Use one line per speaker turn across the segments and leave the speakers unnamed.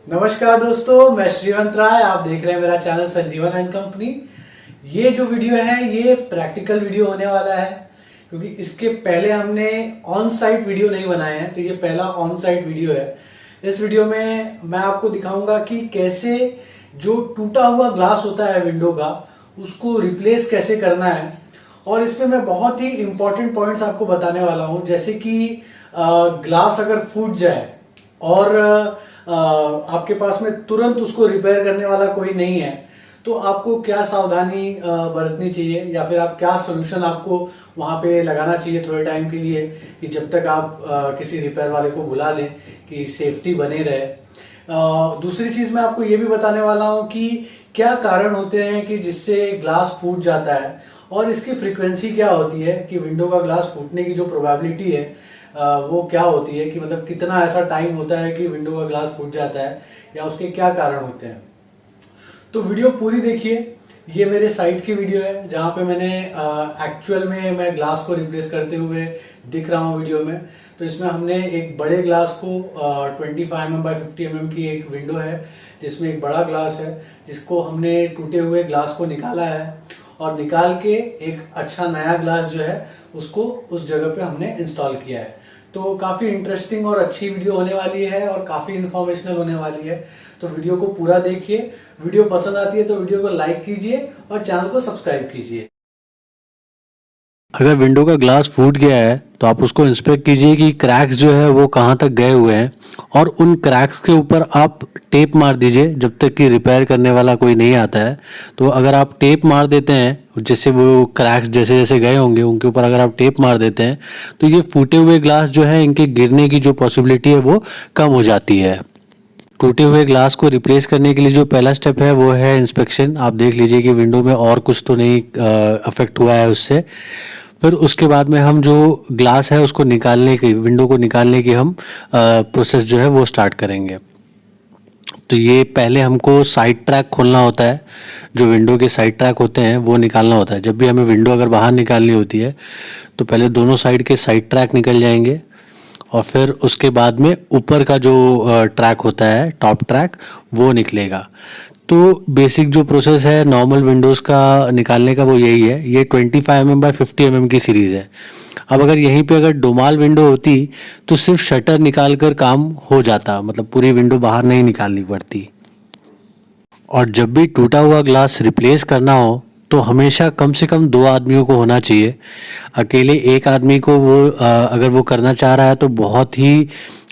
नमस्कार दोस्तों, मैं श्रीवंत राय। आप देख रहे हैं मेरा चैनल संजीवन एंड कंपनी। ये जो वीडियो है ये प्रैक्टिकल वीडियो होने वाला है, क्योंकि इसके पहले हमने ऑन साइट वीडियो नहीं बनाए हैं, तो ये पहला ऑन साइट वीडियो है। इस वीडियो में मैं आपको दिखाऊंगा कि कैसे जो टूटा हुआ ग्लास होता है विंडो का, उसको रिप्लेस कैसे करना है। और इसमें मैं बहुत ही इंपॉर्टेंट पॉइंट्स आपको बताने वाला हूँ, जैसे कि ग्लास अगर फूट जाए और आपके पास में तुरंत उसको रिपेयर करने वाला कोई नहीं है, तो आपको क्या सावधानी बरतनी चाहिए, या फिर आप क्या सोल्यूशन आपको वहाँ पे लगाना चाहिए थोड़े टाइम के लिए, कि जब तक आप किसी रिपेयर वाले को बुला लें कि सेफ्टी बने रहे। दूसरी चीज़ मैं आपको ये भी बताने वाला हूँ कि क्या कारण होते हैं कि जिससे ग्लास फूट जाता है, और इसकी फ्रीक्वेंसी क्या होती है, कि विंडो का ग्लास फूटने की जो प्रोबेबिलिटी है वो क्या होती है, कि मतलब कितना ऐसा टाइम होता है कि विंडो का ग्लास फूट जाता है, या उसके क्या कारण होते हैं। तो वीडियो पूरी देखिए। ये मेरे साइट की वीडियो है, जहाँ पे मैंने एक्चुअल में मैं ग्लास को रिप्लेस करते हुए दिख रहा हूँ वीडियो में। तो इसमें हमने एक बड़े ग्लास को 25 mm बाई 50 mm की एक विंडो है, जिसमें एक बड़ा ग्लास है, जिसको हमने टूटे हुए ग्लास को निकाला है, और निकाल के एक अच्छा नया ग्लास जो है उसको उस जगह पे हमने इंस्टॉल किया है। तो काफ़ी इंटरेस्टिंग और अच्छी वीडियो होने वाली है, और काफ़ी इन्फॉर्मेशनल होने वाली है। तो वीडियो को पूरा देखिए। वीडियो पसंद आती है तो वीडियो को लाइक कीजिए और चैनल को सब्सक्राइब कीजिए।
अगर विंडो का ग्लास फूट गया है तो आप उसको इंस्पेक्ट कीजिए कि क्रैक्स जो है वो कहाँ तक गए हुए हैं, और उन क्रैक्स के ऊपर आप टेप मार दीजिए जब तक कि रिपेयर करने वाला कोई नहीं आता है। तो अगर आप टेप मार देते हैं, जिससे वो क्रैक्स जैसे जैसे गए होंगे उनके ऊपर अगर आप टेप मार देते हैं, तो ये फूटे हुए ग्लास जो है इनके गिरने की जो पॉसिबिलिटी है वो कम हो जाती है। टूटे हुए ग्लास को रिप्लेस करने के लिए जो पहला स्टेप है वो है इंस्पेक्शन। आप देख लीजिए कि विंडो में और कुछ तो नहीं अफेक्ट हुआ है उससे। फिर उसके बाद में हम जो ग्लास है उसको निकालने की, विंडो को निकालने की हम प्रोसेस जो है वो स्टार्ट करेंगे। तो ये पहले हमको साइड ट्रैक खोलना होता है। जो विंडो के साइड ट्रैक होते हैं वो निकालना होता है। जब भी हमें विंडो अगर बाहर निकालनी होती है तो पहले दोनों साइड के साइड ट्रैक निकल जाएंगे, और फिर उसके बाद में ऊपर का जो ट्रैक होता है, टॉप ट्रैक, वो निकलेगा। तो बेसिक जो प्रोसेस है नॉर्मल विंडोज़ का निकालने का वो यही है। ये 25 mm बाई 50 mm की सीरीज़ है। अब अगर यहीं पे अगर डोमाल विंडो होती तो सिर्फ शटर निकाल कर काम हो जाता, मतलब पूरी विंडो बाहर नहीं निकालनी पड़ती। और जब भी टूटा हुआ ग्लास रिप्लेस करना हो तो हमेशा कम से कम 2 आदमियों को होना चाहिए। अकेले एक आदमी को वो अगर वो करना चाह रहा है तो बहुत ही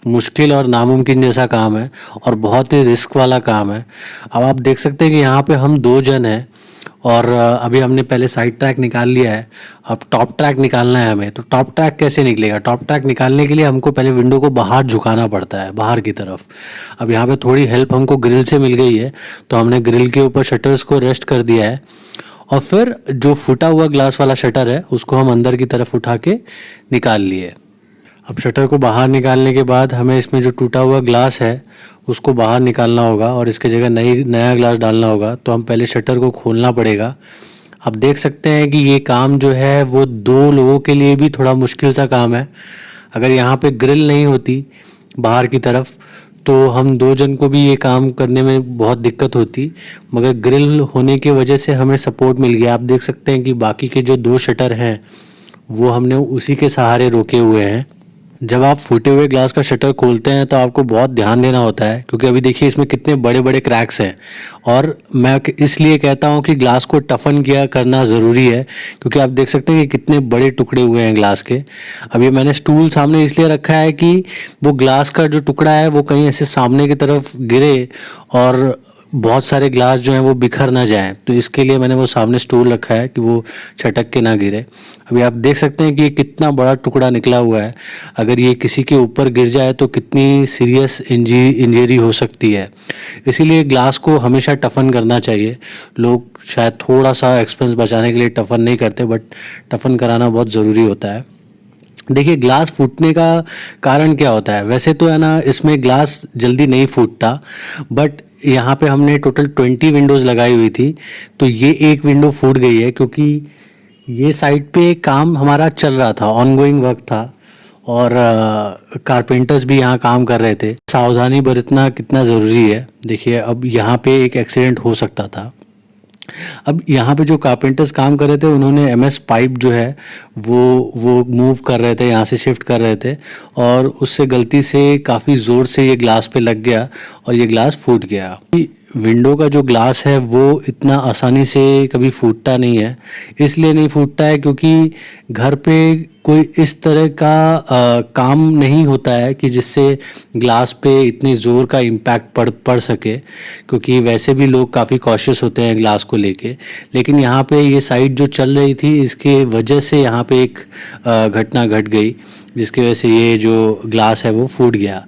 मुश्किल और नामुमकिन जैसा काम है, और बहुत ही रिस्क वाला काम है। अब आप देख सकते हैं कि यहाँ पे हम 2 जन हैं, और अभी हमने पहले साइड ट्रैक निकाल लिया है। अब टॉप ट्रैक निकालना है हमें। तो टॉप ट्रैक कैसे निकलेगा? टॉप ट्रैक निकालने के लिए हमको पहले विंडो को बाहर झुकाना पड़ता है, बाहर की तरफ। अब यहाँ पे थोड़ी हेल्प हमको ग्रिल से मिल गई है, तो हमने ग्रिल के ऊपर शटर्स को रेस्ट कर दिया है, और फिर जो फूटा हुआ ग्लास वाला शटर है उसको हम अंदर की तरफ उठा के निकाल लिए। अब शटर को बाहर निकालने के बाद हमें इसमें जो टूटा हुआ ग्लास है उसको बाहर निकालना होगा, और इसके जगह नया ग्लास डालना होगा। तो हम पहले शटर को खोलना पड़ेगा। आप देख सकते हैं कि ये काम जो है वो 2 लोगों के लिए भी थोड़ा मुश्किल सा काम है। अगर यहाँ पे ग्रिल नहीं होती बाहर की तरफ तो हम 2 जन को भी ये काम करने में बहुत दिक्कत होती, मगर ग्रिल होने की वजह से हमें सपोर्ट मिल गया। आप देख सकते हैं कि बाकी के जो 2 शटर हैं वो हमने उसी के सहारे रोके हुए हैं। जब आप फूटे हुए ग्लास का शटर खोलते हैं तो आपको बहुत ध्यान देना होता है, क्योंकि अभी देखिए इसमें कितने बड़े बड़े क्रैक्स हैं। और मैं इसलिए कहता हूँ कि ग्लास को टफन किया करना ज़रूरी है, क्योंकि आप देख सकते हैं कि कितने बड़े टुकड़े हुए हैं ग्लास के। अभी मैंने स्टूल सामने इसलिए रखा है कि वो ग्लास का जो टुकड़ा है वो कहीं ऐसे सामने की तरफ गिरे और बहुत सारे ग्लास जो हैं वो बिखर ना जाएं, तो इसके लिए मैंने वो सामने स्टूल रखा है कि वो छटक के ना गिरे। अभी आप देख सकते हैं कि ये कितना बड़ा टुकड़ा निकला हुआ है। अगर ये किसी के ऊपर गिर जाए तो कितनी सीरियस इंजरी हो सकती है। इसीलिए ग्लास को हमेशा टफन करना चाहिए। लोग शायद थोड़ा सा एक्सपेंस बचाने के लिए टफन नहीं करते, बट टफन कराना बहुत ज़रूरी होता है। देखिए ग्लास फूटने का कारण क्या होता है? वैसे तो है ना, इसमें ग्लास जल्दी नहीं फूटता, बट यहाँ पे हमने टोटल 20 विंडोज़ लगाई हुई थी, तो ये एक विंडो फूट गई है, क्योंकि ये साइड पे काम हमारा चल रहा था, ऑनगोइंग वर्क था, और कारपेंटर्स भी यहाँ काम कर रहे थे। सावधानी बरतना कितना ज़रूरी है। देखिए अब यहाँ पे एक एक्सीडेंट हो सकता था। अब यहाँ पे जो कारपेंटर्स काम कर रहे थे उन्होंने एमएस पाइप जो है वो मूव कर रहे थे, यहाँ से शिफ्ट कर रहे थे और उससे गलती से काफ़ी ज़ोर से ये ग्लास पे लग गया और ये ग्लास फूट गया। विंडो का जो ग्लास है वो इतना आसानी से कभी फूटता नहीं है। इसलिए नहीं फूटता है क्योंकि घर पे कोई इस तरह का काम नहीं होता है कि जिससे ग्लास पे इतनी ज़ोर का इम्पैक्ट पड़ सके, क्योंकि वैसे भी लोग काफ़ी कॉशियस होते हैं ग्लास को लेके। लेकिन यहाँ पे ये साइट जो चल रही थी इसके वजह से यहाँ पे एक घटना घट गई जिसकी वजह से ये जो ग्लास है वो फूट गया।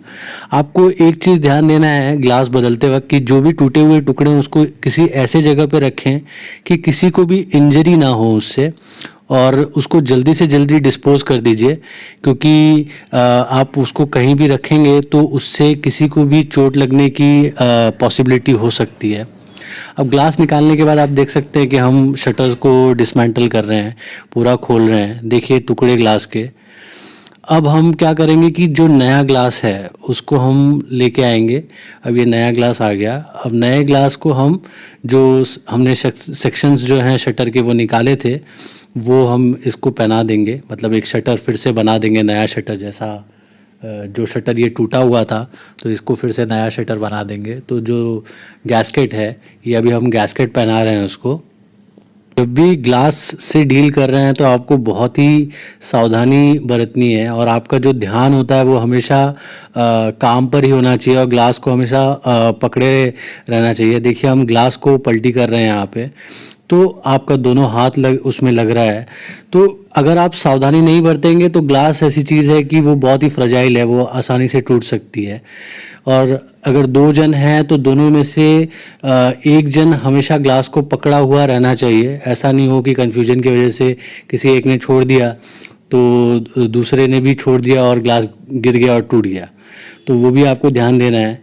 आपको एक चीज़ ध्यान देना है ग्लास बदलते वक्त कि जो भी टूटे हुए टुकड़े हैं उसको किसी ऐसे जगह पे रखें कि किसी को भी इंजरी ना हो उससे, और उसको जल्दी से जल्दी डिस्पोज कर दीजिए, क्योंकि आप उसको कहीं भी रखेंगे तो उससे किसी को भी चोट लगने की पॉसिबिलिटी हो सकती है। अब ग्लास निकालने के बाद आप देख सकते हैं कि हम शटर्स को डिसमेंटल कर रहे हैं, पूरा खोल रहे हैं। देखिए टुकड़े ग्लास के। अब हम क्या करेंगे कि जो नया ग्लास है उसको हम लेके आएंगे। अब ये नया ग्लास आ गया। अब नए ग्लास को हम जो हमने सेक्शंस जो हैं शटर के वो निकाले थे वो हम इसको पहना देंगे, मतलब एक शटर फिर से बना देंगे नया शटर जैसा। जो शटर ये टूटा हुआ था तो इसको फिर से नया शटर बना देंगे। तो जो गैस्केट है ये अभी हम गैस्केट पहना रहे हैं उसको। जब भी ग्लास से डील कर रहे हैं तो आपको बहुत ही सावधानी बरतनी है और आपका जो ध्यान होता है वो हमेशा काम पर ही होना चाहिए और ग्लास को हमेशा पकड़े रहना चाहिए। देखिए हम ग्लास को पलटी कर रहे हैं यहाँ पे, तो आपका दोनों हाथ उसमें लग रहा है। तो अगर आप सावधानी नहीं बरतेंगे तो ग्लास ऐसी चीज़ है कि वो बहुत ही फ्रजाइल है, वो आसानी से टूट सकती है। और अगर दो जन हैं तो दोनों में से एक जन हमेशा ग्लास को पकड़ा हुआ रहना चाहिए। ऐसा नहीं हो कि कन्फ्यूजन की वजह से किसी एक ने छोड़ दिया तो दूसरे ने भी छोड़ दिया और ग्लास गिर गया और टूट गया। तो वो भी आपको ध्यान देना है।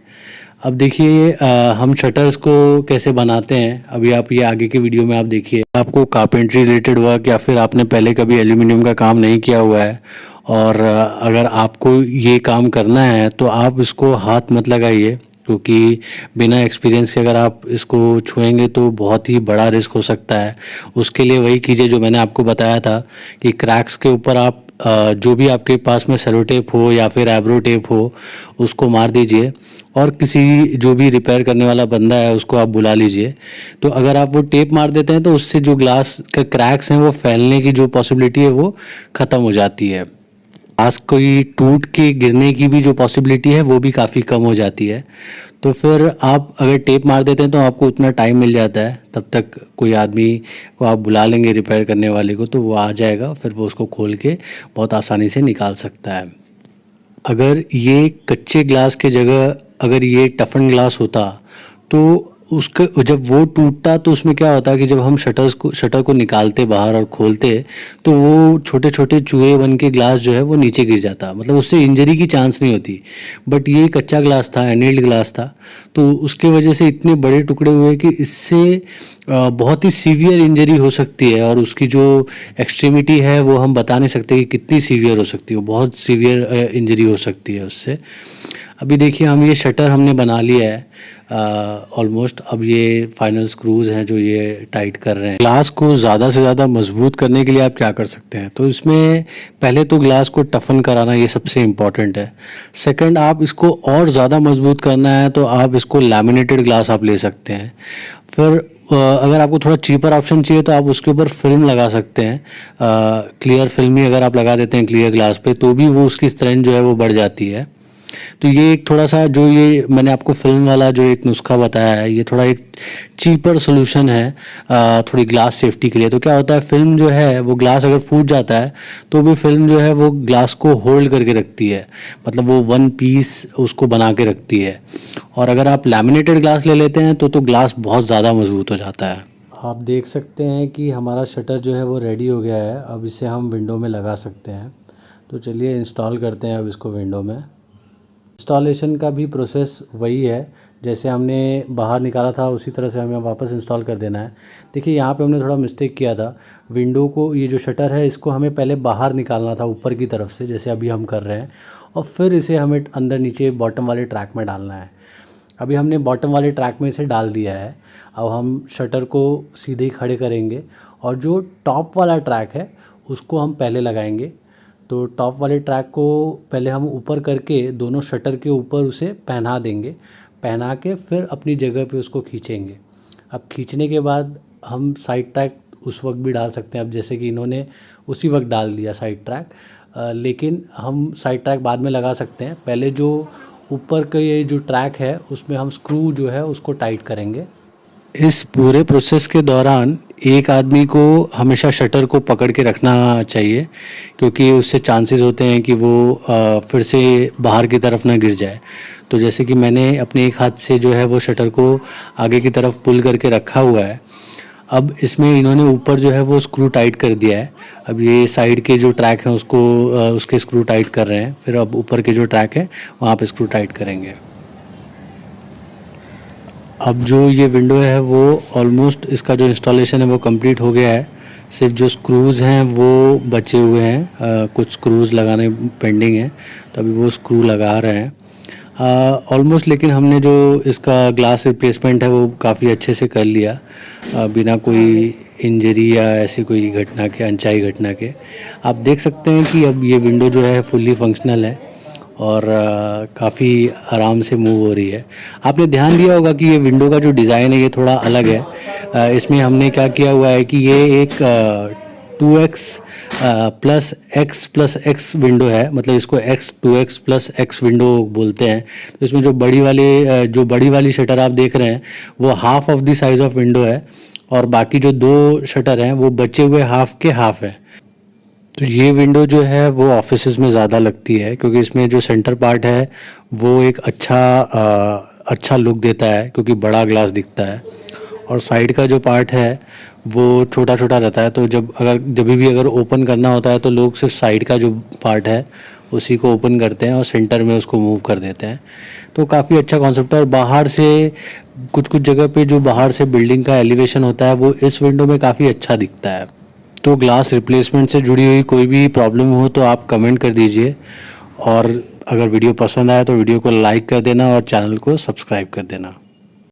अब देखिए हम शटर्स को कैसे बनाते हैं, अभी आप ये आगे की वीडियो में आप देखिए। आपको कारपेंट्री रिलेटेड वर्क या फिर आपने पहले कभी एल्यूमिनियम का काम नहीं किया हुआ है और अगर आपको ये काम करना है तो आप इसको हाथ मत लगाइए, क्योंकि बिना एक्सपीरियंस के अगर आप इसको छुएंगे तो बहुत ही बड़ा रिस्क हो सकता है। उसके लिए वही कीजिए जो मैंने आपको बताया था कि क्रैक्स के ऊपर आप जो भी आपके पास में सेलो टेप हो या फिर एब्रो टेप हो उसको मार दीजिए और किसी जो भी रिपेयर करने वाला बंदा है उसको आप बुला लीजिए। तो अगर आप वो टेप मार देते हैं तो उससे जो ग्लास का क्रैक्स हैं वो फैलने की जो पॉसिबिलिटी है वो ख़त्म हो जाती है। ग्लास कोई टूट के गिरने की भी जो पॉसिबिलिटी है वो भी काफ़ी कम हो जाती है। तो फिर आप अगर टेप मार देते हैं तो आपको उतना टाइम मिल जाता है, तब तक कोई आदमी को आप बुला लेंगे रिपेयर करने वाले को, तो वो आ जाएगा, फिर वो उसको खोल के बहुत आसानी से निकाल सकता है। अगर ये कच्चे ग्लास के जगह अगर ये टफन ग्लास होता तो उसका जब वो टूटता तो उसमें क्या होता कि जब हम शटर को निकालते बाहर और खोलते तो वो छोटे छोटे चूहे बन के ग्लास जो है वो नीचे गिर जाता, मतलब उससे इंजरी की चांस नहीं होती। बट ये कच्चा ग्लास था, एनील्ड ग्लास था, तो उसके वजह से इतने बड़े टुकड़े हुए कि इससे बहुत ही सीवियर इंजरी हो सकती है और उसकी जो एक्सट्रीमिटी है वो हम बता नहीं सकते कि कितनी सीवियर हो सकती है। बहुत सीवियर इंजरी हो सकती है उससे। अभी देखिए हम ये शटर हमने बना लिया है ऑलमोस्ट। अब ये फाइनल स्क्रूज हैं जो ये टाइट कर रहे हैं। ग्लास को ज़्यादा से ज़्यादा मजबूत करने के लिए आप क्या कर सकते हैं, तो इसमें पहले तो ग्लास को टफन कराना ये सबसे इम्पॉर्टेंट है। सेकंड, आप इसको और ज़्यादा मजबूत करना है तो आप इसको लैमिनेटेड ग्लास आप ले सकते हैं। फिर अगर आपको थोड़ा चीपर ऑप्शन चाहिए तो आप उसके ऊपर फिल्म लगा सकते हैं। क्लियर फिल्म ही अगर आप लगा देते हैं क्लियर ग्लास पे तो भी वो उसकी स्ट्रेंथ जो है वो बढ़ जाती है। तो ये एक थोड़ा सा जो ये मैंने आपको फिल्म वाला जो एक नुस्खा बताया है ये थोड़ा एक चीपर सोल्यूशन है थोड़ी ग्लास सेफ्टी के लिए। तो क्या होता है, फिल्म जो है वो ग्लास अगर फूट जाता है तो भी फिल्म जो है वो ग्लास को होल्ड करके रखती है, मतलब वो वन पीस उसको बना के रखती है। और अगर आप लैमिनेटेड ग्लास ले लेते हैं तो ग्लास बहुत ज़्यादा मजबूत हो जाता है। आप देख सकते हैं कि हमारा शटर जो है वो रेडी हो गया है। अब इसे हम विंडो में लगा सकते हैं। तो चलिए इंस्टॉल करते हैं अब इसको विंडो में। इंस्टॉलेशन का भी प्रोसेस वही है, जैसे हमने बाहर निकाला था उसी तरह से हमें वापस इंस्टॉल कर देना है। देखिए यहाँ पे हमने थोड़ा मिस्टेक किया था, विंडो को, ये जो शटर है इसको हमें पहले बाहर निकालना था ऊपर की तरफ से, जैसे अभी हम कर रहे हैं, और फिर इसे हमें अंदर नीचे बॉटम वाले ट्रैक में डालना है। अभी हमने बॉटम वाले ट्रैक में इसे डाल दिया है। अब हम शटर को सीधे ही खड़े करेंगे और जो टॉप वाला ट्रैक है उसको हम पहले लगाएंगे। तो टॉप वाले ट्रैक को पहले हम ऊपर करके दोनों शटर के ऊपर उसे पहना देंगे, पहना के फिर अपनी जगह पे उसको खींचेंगे। अब खींचने के बाद हम साइड ट्रैक उस वक्त भी डाल सकते हैं, अब जैसे कि इन्होंने उसी वक्त डाल दिया साइड ट्रैक, लेकिन हम साइड ट्रैक बाद में लगा सकते हैं। पहले जो ऊपर का ये जो ट्रैक है उसमें हम स्क्रू जो है उसको टाइट करेंगे। इस पूरे प्रोसेस के दौरान एक आदमी को हमेशा शटर को पकड़ के रखना चाहिए, क्योंकि उससे चांसेस होते हैं कि वो फिर से बाहर की तरफ ना गिर जाए। तो जैसे कि मैंने अपने एक हाथ से जो है वो शटर को आगे की तरफ पुल करके रखा हुआ है। अब इसमें इन्होंने ऊपर जो है वो स्क्रू टाइट कर दिया है। अब ये साइड के जो ट्रैक हैं उसको उसके स्क्रू टाइट कर रहे हैं, फिर अब ऊपर के जो ट्रैक है वहाँ पे स्क्रू टाइट करेंगे। अब जो ये विंडो है वो ऑलमोस्ट, इसका जो इंस्टॉलेशन है वो कंप्लीट हो गया है। सिर्फ जो स्क्रूज़ हैं वो बचे हुए हैं, कुछ स्क्रूज़ लगाने पेंडिंग है, तो अभी वो स्क्रू लगा रहे हैं ऑलमोस्ट। लेकिन हमने जो इसका ग्लास रिप्लेसमेंट है वो काफ़ी अच्छे से कर लिया, बिना कोई इंजरी या ऐसी कोई घटना के, अनचाही घटना के। आप देख सकते हैं कि अब ये विंडो जो है फुल्ली फंक्शनल है और काफ़ी आराम से मूव हो रही है। आपने ध्यान दिया होगा कि ये विंडो का जो डिज़ाइन है ये थोड़ा अलग है। इसमें हमने क्या किया हुआ है कि ये एक 2x प्लस x विंडो है, मतलब इसको 2x प्लस x विंडो बोलते हैं। तो इसमें जो बड़ी वाली शटर आप देख रहे हैं वो half of the size of window है, और बाकी जो दो शटर हैं वो बचे हुए हाफ के हाफ है। तो ये विंडो जो है वो ऑफिसेज में ज़्यादा लगती है, क्योंकि इसमें जो सेंटर पार्ट है वो एक अच्छा लुक देता है, क्योंकि बड़ा ग्लास दिखता है, और साइड का जो पार्ट है वो छोटा छोटा रहता है। तो जब भी अगर ओपन करना होता है तो लोग सिर्फ साइड का जो पार्ट है उसी को ओपन करते हैं और सेंटर में उसको मूव कर देते हैं। तो काफ़ी अच्छा कॉन्सेप्ट है। और बाहर से कुछ जगह पे जो बाहर से बिल्डिंग का एलिवेशन होता है वो इस विंडो में काफ़ी अच्छा दिखता है। तो ग्लास रिप्लेसमेंट से जुड़ी हुई कोई भी प्रॉब्लम हो तो आप कमेंट कर दीजिए, और अगर वीडियो पसंद आए तो वीडियो को लाइक कर देना और चैनल को सब्सक्राइब कर देना।